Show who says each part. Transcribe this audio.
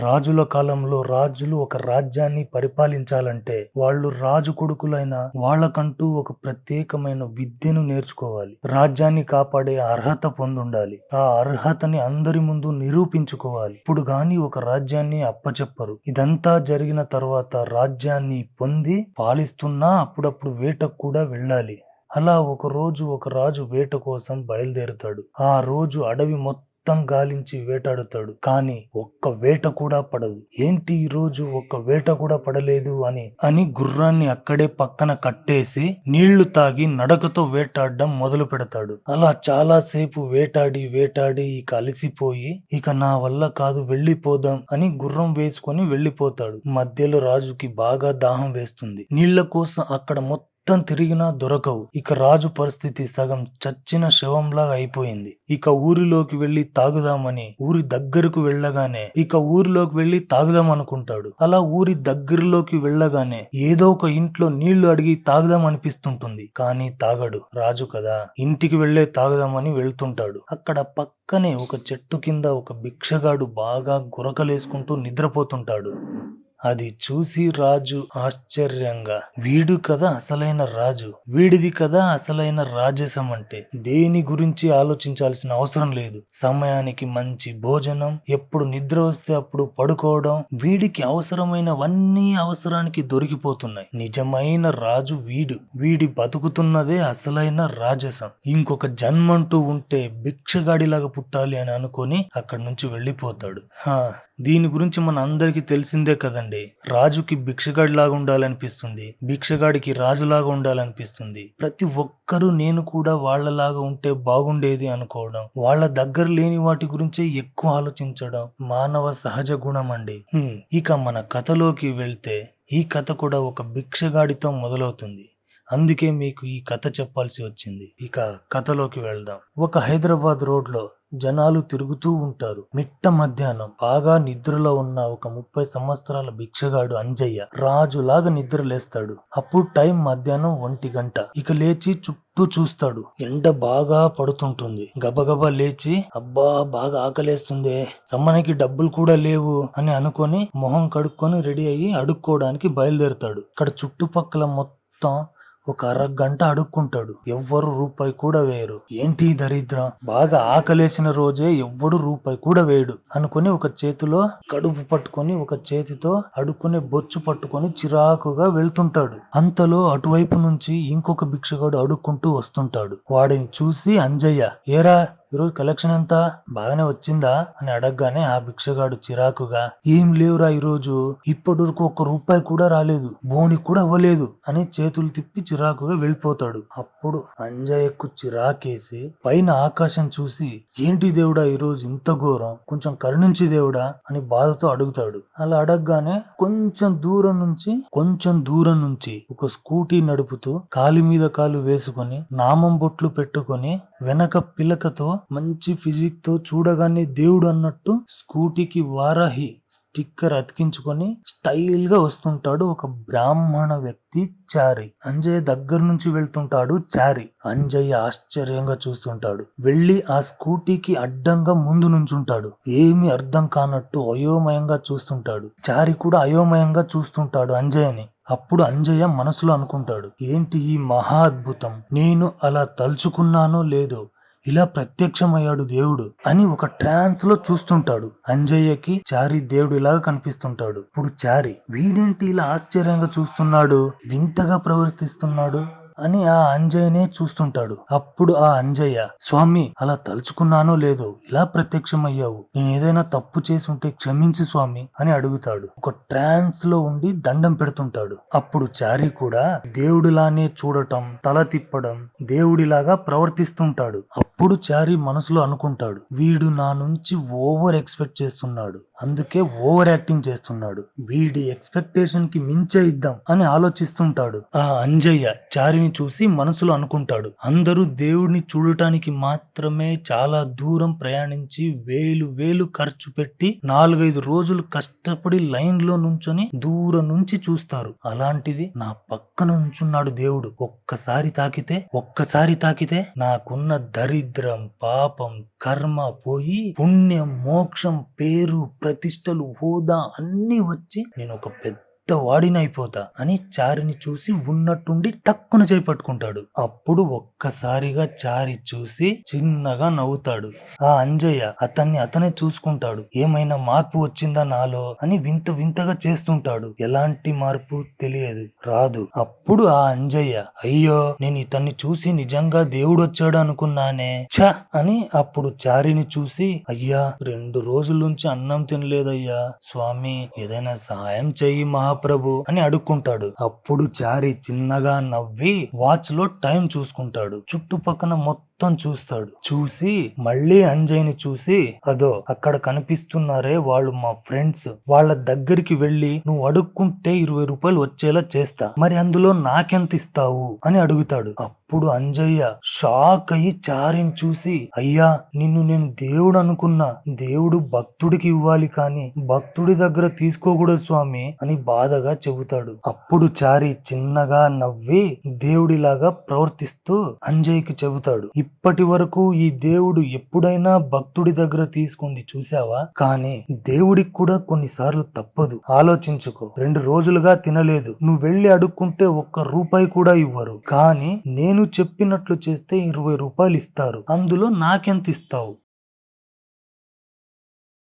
Speaker 1: రాజుల కాలంలో రాజులు ఒక రాజ్యాన్ని పరిపాలించాలంటే వాళ్ళు రాజు కొడుకులైన వాళ్ళకంటూ ఒక ప్రత్యేకమైన విద్యను నేర్చుకోవాలి. రాజ్యాన్ని కాపాడే అర్హత పొందుండాలి. ఆ అర్హతని అందరి ముందు నిరూపించుకోవాలి. ఇప్పుడు గాని ఒక రాజ్యాన్ని అప్పచెప్పరు. ఇదంతా జరిగిన తర్వాత రాజ్యాన్ని పొంది పాలిస్తున్నా అప్పుడప్పుడు వేటకు కూడా వెళ్ళాలి. అలా ఒక రాజు వేట కోసం బయలుదేరుతాడు. ఆ రోజు అడవి మొత్తం గాలించి వేటాడుతాడు. కానీ ఒక్క వేట కూడా పడదు. ఏంటి ఈ రోజు ఒక్క వేట కూడా పడలేదు అని గుర్రాన్ని అక్కడే పక్కన కట్టేసి నీళ్లు తాగి నడకతో వేటాడడం మొదలు పెడతాడు. అలా చాలా సేపు వేటాడి ఇక అలసిపోయి ఇక నా వల్ల కాదు వెళ్ళిపోదాం అని గుర్రం వేసుకొని వెళ్ళిపోతాడు. మధ్యలో రాజుకి బాగా దాహం వేస్తుంది. నీళ్ల కోసం అక్కడ మొత్తం తిరిగినా దొరకవు. ఇక రాజు పరిస్థితి సగం చచ్చిన శవంలా అయిపోయింది. ఇక ఊరిలోకి వెళ్లి తాగుదామని ఊరి దగ్గరకు వెళ్లి తాగుదాం అనుకుంటాడు. అలా ఊరి దగ్గరలోకి వెళ్ళగానే ఏదో ఒక ఇంట్లో నీళ్లు అడిగి తాగుదాం అనిపిస్తుంటుంది. కానీ తాగడు, రాజు కదా. ఇంటికి వెళ్లే తాగుదామని వెళ్తుంటాడు. అక్కడ పక్కనే ఒక చెట్టు కింద ఒక భిక్షగాడు బాగా గురకలేసుకుంటూ నిద్రపోతుంటాడు. అది చూసి రాజు ఆశ్చర్యంగా, వీడిది కదా అసలైన రాజసం అంటే. దేని గురించి ఆలోచించాల్సిన అవసరం లేదు. సమయానికి మంచి భోజనం, ఎప్పుడు నిద్ర వస్తే అప్పుడు పడుకోవడం, వీడికి అవసరమైనవన్నీ అవసరానికి దొరికిపోతున్నాయి. నిజమైన రాజు వీడి బతుకుతున్నదే అసలైన రాజసం. ఇంకొక జన్మంటూ ఉంటే భిక్షగాడిలాగా పుట్టాలి అని అనుకొని అక్కడి నుంచి వెళ్ళిపోతాడు. దీని గురించి మన అందరికి తెలిసిందే కదండి. రాజుకి భిక్షగాడిలాగా ఉండాలనిపిస్తుంది, భిక్షగాడికి రాజులాగా ఉండాలనిపిస్తుంది. ప్రతి ఒక్కరూ నేను కూడా వాళ్ళలాగా ఉంటే బాగుండేది అనుకోవడం, వాళ్ళ దగ్గర లేని వాటి గురించే ఎక్కువ ఆలోచించడం మానవ సహజ గుణం అండి. ఇక మన కథలోకి వెళ్తే ఈ కథ కూడా ఒక భిక్షగాడితో మొదలవుతుంది. అందుకే మీకు ఈ కథ చెప్పాల్సి వచ్చింది. ఇక కథలోకి వెళ్దాం. ఒక హైదరాబాద్ రోడ్లో జనాలు తిరుగుతూ ఉంటారు. మిట్ట మధ్యాహ్నం బాగా నిద్రలో ఉన్న ఒక 30 సంవత్సరాల భిక్షగాడు అంజయ్య రాజులాగా నిద్ర లేస్తాడు. అప్పుడు టైం మధ్యాహ్నం 1 గంట. ఇక లేచి చుట్టూ చూస్తాడు. ఎండ బాగా పడుతుంటుంది. గబగబా లేచి, అబ్బా బాగా ఆకలేస్తుంది, సమ్మనికి డబ్బులు కూడా లేవు అని అనుకొని మొహం కడుక్కొని రెడీ అయ్యి అడుక్కోవడానికి బయలుదేరుతాడు. ఇక్కడ చుట్టుపక్కల మొత్తం ఒక అరగంట అడుక్కుంటాడు. ఎవ్వరు రూపాయి కూడా వేయరు. ఏంటి దరిద్రం, బాగా ఆకలేసిన రోజే ఎవ్వడు రూపాయి కూడా వేయడు అనుకుని ఒక చేతిలో కడుపు పట్టుకొని ఒక చేతితో అడుక్కునే బొచ్చు పట్టుకొని చిరాకుగా వెళ్తుంటాడు. అంతలో అటువైపు నుంచి ఇంకొక భిక్షగాడు అడుక్కుంటూ వస్తుంటాడు. వాడిని చూసి అంజయ్య, ఏరా ఈరోజు కలెక్షన్ ఎంత, బాగానే వచ్చిందా అని అడగగానే ఆ భిక్షగాడు చిరాకుగా, ఏం లేవురా ఈరోజు, ఇప్పటి వరకు 1 రూపాయి కూడా రాలేదు, బోని కూడా అవ్వలేదు అని చేతులు తిప్పి చిరాకుగా వెళ్ళిపోతాడు. అప్పుడు అంజయ్యకు చిరాకేసి పైన ఆకాశం చూసి, ఏంటి దేవుడా ఈరోజు ఇంత ఘోరం, కొంచెం కరుణించి దేవుడా అని బాధతో అడుగుతాడు. అలా అడగగానే కొంచెం దూరం నుంచి ఒక స్కూటీ నడుపుతూ కాలి మీద కాలు వేసుకొని నామం బొట్లు పెట్టుకొని వెనక పిలకతో మంచి ఫిజిక్ తో చూడగానే దేవుడు అన్నట్టు స్కూటీకి వారాహి స్టిక్కర్ అతికించుకొని స్టైల్ గా వస్తుంటాడు ఒక బ్రాహ్మణ వ్యక్తి చారి. అంజయ్య దగ్గర నుంచి వెళ్తుంటాడు చారి. అంజయ్య ఆశ్చర్యంగా చూస్తుంటాడు. వెళ్లి ఆ స్కూటీకి అడ్డంగా ముందు నుంచుంటాడు. ఏమీ అర్థం కానట్టు అయోమయంగా చూస్తుంటాడు. చారి కూడా అయోమయంగా చూస్తుంటాడు అంజయ్యని. అప్పుడు అంజయ్య మనసులో అనుకుంటాడు, ఏంటి ఈ మహా అద్భుతం, నేను అలా తలుచుకున్నానో లేదో ఇలా ప్రత్యక్షమయ్యాడు దేవుడు అని ఒక ట్రాన్స్ లో చూస్తుంటాడు. అంజయ్యకి చారి దేవుడు ఇలాగా కనిపిస్తుంటాడు. ఇప్పుడు చారి, వీడేంటి ఇలా ఆశ్చర్యంగా చూస్తున్నాడు, వింతగా ప్రవర్తిస్తున్నాడు అని ఆ అంజయ్యనే చూస్తుంటాడు. అప్పుడు ఆ అంజయ్య, స్వామి అలా తలుచుకున్నానో లేదో ఇలా ప్రత్యక్షమయ్యావు, నేను ఏదైనా తప్పు చేసి ఉంటే క్షమించు స్వామి అని అడుగుతాడు. ఒక ట్రాన్స్ లో ఉండి దండం పెడుతుంటాడు. అప్పుడు చారి కూడా దేవుడిలానే చూడటం, తల తిప్పడం, దేవుడిలాగా ప్రవర్తిస్తుంటాడు. అప్పుడు చారి మనసులో అనుకుంటాడు, వీడు నా నుంచి ఓవర్ ఎక్స్పెక్ట్ చేస్తున్నాడు, అందుకే ఓవర్ యాక్టింగ్ చేస్తున్నాడు, వీడి ఎక్స్పెక్టేషన్ కి మించే ఇద్దాం అని ఆలోచిస్తుంటాడు. ఆ అంజయ్య చారిని చూసి మనసులో అనుకుంటాడు, అందరూ దేవుడిని చూడటానికి మాత్రమే చాలా దూరం ప్రయాణించి వేలు ఖర్చు పెట్టి 4-5 రోజులు కష్టపడి లైన్ లో నుంచొని దూరం నుంచి చూస్తారు. అలాంటిది నా పక్కన నుంచున్నాడు దేవుడు, ఒక్కసారి తాకితే నాకున్న దరిద్రం, పాపం, కర్మ పోయి పుణ్యం, మోక్షం, పేరు, ప్రతిష్టలు, హోదా అన్నీ వచ్చి నేను ఒక పెద్ద వాడినైపోతా అని చారిని చూసి ఉన్నట్టుండి టక్కున చేపట్టుకుంటాడు. అప్పుడు ఒక్కసారిగా చారి చూసి చిన్నగా నవ్వుతాడు. ఆ అంజయ్య అతనే చూసుకుంటాడు. ఏమైనా మార్పు వచ్చిందా నాలో అని వింత వింతగా చేస్తుంటాడు. ఎలాంటి మార్పు తెలియదు, రాదు. అప్పుడు ఆ అంజయ్య, అయ్యో నేను ఇతన్ని చూసి నిజంగా దేవుడు వచ్చాడు అనుకున్నానే ఛ అని అప్పుడు చారిని చూసి, అయ్యా 2 రోజుల నుంచి అన్నం తినలేదయ్యా, స్వామి ఏదైనా సహాయం చెయ్యి మహాప్రభు అని అడుక్కుంటాడు. అప్పుడు చారి చిన్నగా నవ్వి వాచ్ లో టైం చూసుకుంటాడు. చుట్టుపక్కన మొత్తం చూస్తాడు. చూసి మళ్ళీ అంజయ్ని చూసి, అదో అక్కడ కనిపిస్తున్నారే వాళ్ళు మా ఫ్రెండ్స్, వాళ్ళ దగ్గరికి వెళ్ళి నువ్వు అడుక్కుంటే 20 రూపాయలు వచ్చేలా చేస్తా, మరి అందులో నాకెంత ఇస్తావు అని అడుగుతాడు. అప్పుడు అంజయ్య షాక్ అయ్యి చారిని చూసి, అయ్యా నిన్ను నేను దేవుడు అనుకున్నా, దేవుడు భక్తుడికి ఇవ్వాలి కానీ భక్తుడి దగ్గర తీసుకోకూడదు స్వామి అని బాధగా చెబుతాడు. అప్పుడు చారి చిన్నగా నవ్వి దేవుడిలాగా ప్రవర్తిస్తూ అంజయ్యకి చెబుతాడు, ఇప్పటి వరకు ఈ దేవుడు ఎప్పుడైనా భక్తుడి దగ్గర తీసుకుంది చూసావా, కానీ దేవుడికి కూడా కొన్నిసార్లు తప్పదు, ఆలోచించుకో. 2 రోజులుగా తినలేదు, నువ్వు వెళ్ళి అడుక్కుంటే 1 రూపాయి కూడా ఇవ్వరు, కానీ నేను చెప్పినట్లు చేస్తే 20 రూపాయలు ఇస్తారు, అందులో నాకెంత ఇస్తావు